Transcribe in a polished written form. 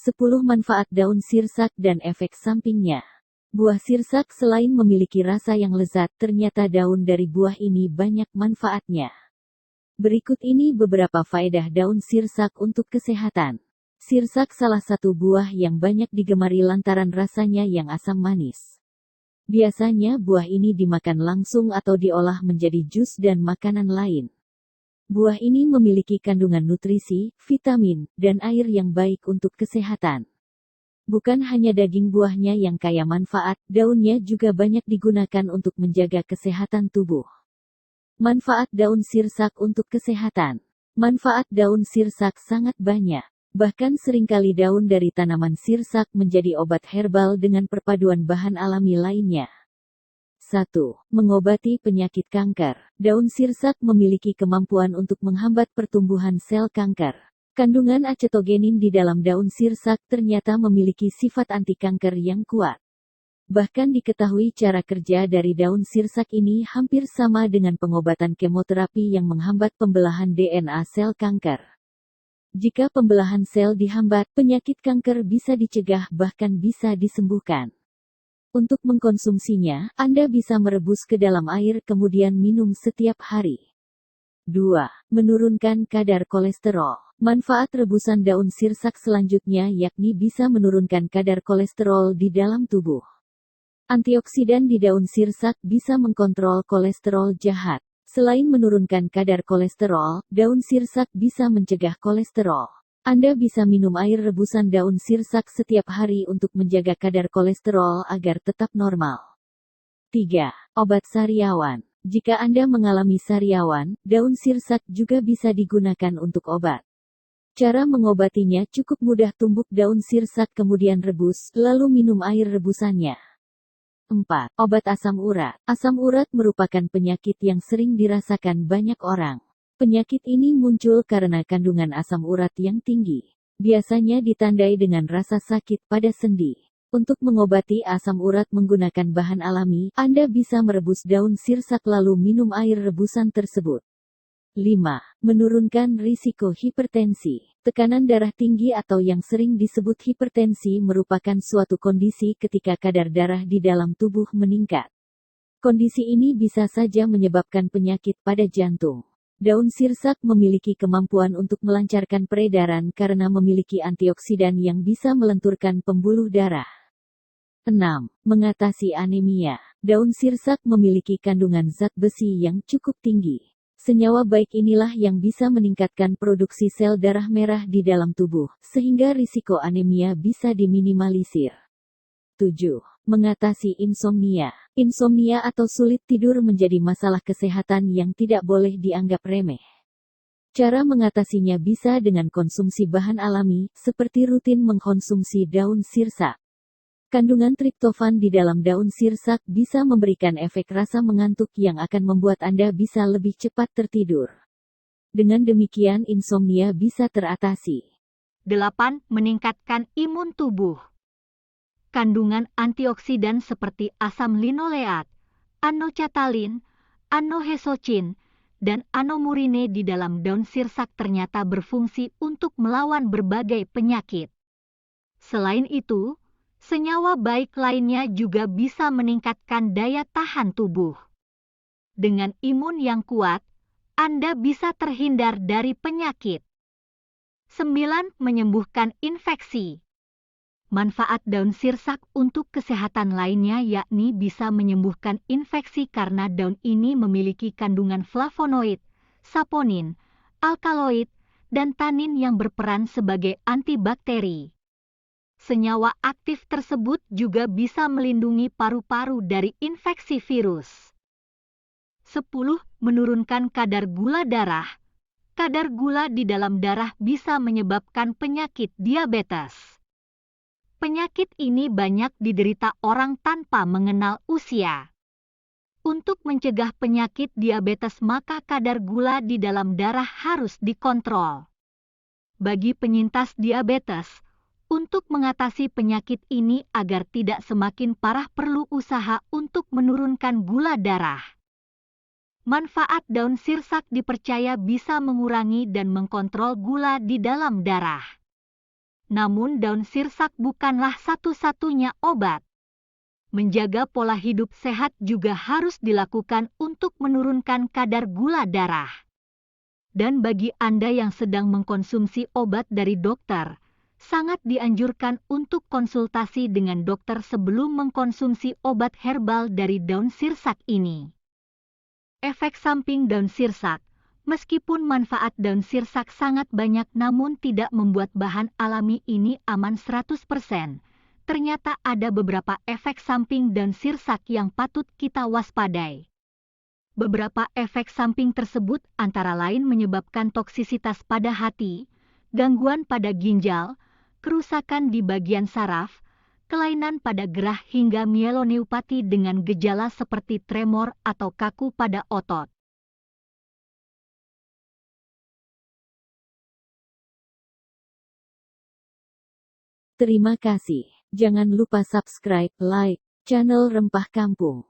10 manfaat daun sirsak dan efek sampingnya. Buah sirsak selain memiliki rasa yang lezat, ternyata daun dari buah ini banyak manfaatnya. Berikut ini beberapa faedah daun sirsak untuk kesehatan. Sirsak salah satu buah yang banyak digemari lantaran rasanya yang asam manis. Biasanya buah ini dimakan langsung atau diolah menjadi jus dan makanan lain. Buah ini memiliki kandungan nutrisi, vitamin, dan air yang baik untuk kesehatan. Bukan hanya daging buahnya yang kaya manfaat, daunnya juga banyak digunakan untuk menjaga kesehatan tubuh. Manfaat daun sirsak untuk kesehatan. Manfaat daun sirsak sangat banyak. Bahkan seringkali daun dari tanaman sirsak menjadi obat herbal dengan perpaduan bahan alami lainnya. 1. Mengobati penyakit kanker. Daun sirsak memiliki kemampuan untuk menghambat pertumbuhan sel kanker. Kandungan acetogenin di dalam daun sirsak ternyata memiliki sifat anti kanker yang kuat. Bahkan diketahui cara kerja dari daun sirsak ini hampir sama dengan pengobatan kemoterapi yang menghambat pembelahan DNA sel kanker. Jika pembelahan sel dihambat, penyakit kanker bisa dicegah bahkan bisa disembuhkan. Untuk mengkonsumsinya, Anda bisa merebus ke dalam air kemudian minum setiap hari. 2. Menurunkan kadar kolesterol. Manfaat rebusan daun sirsak selanjutnya yakni bisa menurunkan kadar kolesterol di dalam tubuh. Antioksidan di daun sirsak bisa mengkontrol kolesterol jahat. Selain menurunkan kadar kolesterol, daun sirsak bisa mencegah kolesterol. Anda bisa minum air rebusan daun sirsak setiap hari untuk menjaga kadar kolesterol agar tetap normal. 3. Obat sariawan. Jika Anda mengalami sariawan, daun sirsak juga bisa digunakan untuk obat. Cara mengobatinya cukup mudah, tumbuk daun sirsak kemudian rebus, lalu minum air rebusannya. 4. Obat asam urat. Asam urat merupakan penyakit yang sering dirasakan banyak orang. Penyakit ini muncul karena kandungan asam urat yang tinggi. Biasanya ditandai dengan rasa sakit pada sendi. Untuk mengobati asam urat menggunakan bahan alami, Anda bisa merebus daun sirsak lalu minum air rebusan tersebut. 5. Menurunkan risiko hipertensi. Tekanan darah tinggi atau yang sering disebut hipertensi merupakan suatu kondisi ketika kadar darah di dalam tubuh meningkat. Kondisi ini bisa saja menyebabkan penyakit pada jantung. Daun sirsak memiliki kemampuan untuk melancarkan peredaran karena memiliki antioksidan yang bisa melenturkan pembuluh darah. 6. Mengatasi anemia. Daun sirsak memiliki kandungan zat besi yang cukup tinggi. Senyawa baik inilah yang bisa meningkatkan produksi sel darah merah di dalam tubuh, sehingga risiko anemia bisa diminimalisir. 7. Mengatasi insomnia. Insomnia atau sulit tidur menjadi masalah kesehatan yang tidak boleh dianggap remeh. Cara mengatasinya bisa dengan konsumsi bahan alami, seperti rutin mengkonsumsi daun sirsak. Kandungan triptofan di dalam daun sirsak bisa memberikan efek rasa mengantuk yang akan membuat Anda bisa lebih cepat tertidur. Dengan demikian insomnia bisa teratasi. 8. Meningkatkan imun tubuh. Kandungan antioksidan seperti asam linoleat, anocatalin, anohesocin, dan anomurine di dalam daun sirsak ternyata berfungsi untuk melawan berbagai penyakit. Selain itu, senyawa baik lainnya juga bisa meningkatkan daya tahan tubuh. Dengan imun yang kuat, Anda bisa terhindar dari penyakit. 9. Menyembuhkan infeksi. Manfaat daun sirsak untuk kesehatan lainnya yakni bisa menyembuhkan infeksi karena daun ini memiliki kandungan flavonoid, saponin, alkaloid, dan tanin yang berperan sebagai antibakteri. Senyawa aktif tersebut juga bisa melindungi paru-paru dari infeksi virus. 10. Menurunkan kadar gula darah. Kadar gula di dalam darah bisa menyebabkan penyakit diabetes. Penyakit ini banyak diderita orang tanpa mengenal usia. Untuk mencegah penyakit diabetes maka kadar gula di dalam darah harus dikontrol. Bagi penyintas diabetes, untuk mengatasi penyakit ini agar tidak semakin parah perlu usaha untuk menurunkan gula darah. Manfaat daun sirsak dipercaya bisa mengurangi dan mengkontrol gula di dalam darah. Namun daun sirsak bukanlah satu-satunya obat. Menjaga pola hidup sehat juga harus dilakukan untuk menurunkan kadar gula darah. Dan bagi Anda yang sedang mengkonsumsi obat dari dokter, sangat dianjurkan untuk konsultasi dengan dokter sebelum mengkonsumsi obat herbal dari daun sirsak ini. Efek samping daun sirsak. Meskipun manfaat daun sirsak sangat banyak namun tidak membuat bahan alami ini aman 100%. Ternyata ada beberapa efek samping daun sirsak yang patut kita waspadai. Beberapa efek samping tersebut antara lain menyebabkan toksisitas pada hati, gangguan pada ginjal, kerusakan di bagian saraf, kelainan pada gerah hingga mieloneupati dengan gejala seperti tremor atau kaku pada otot. Terima kasih. Jangan lupa subscribe, like, channel Rempah Kampung.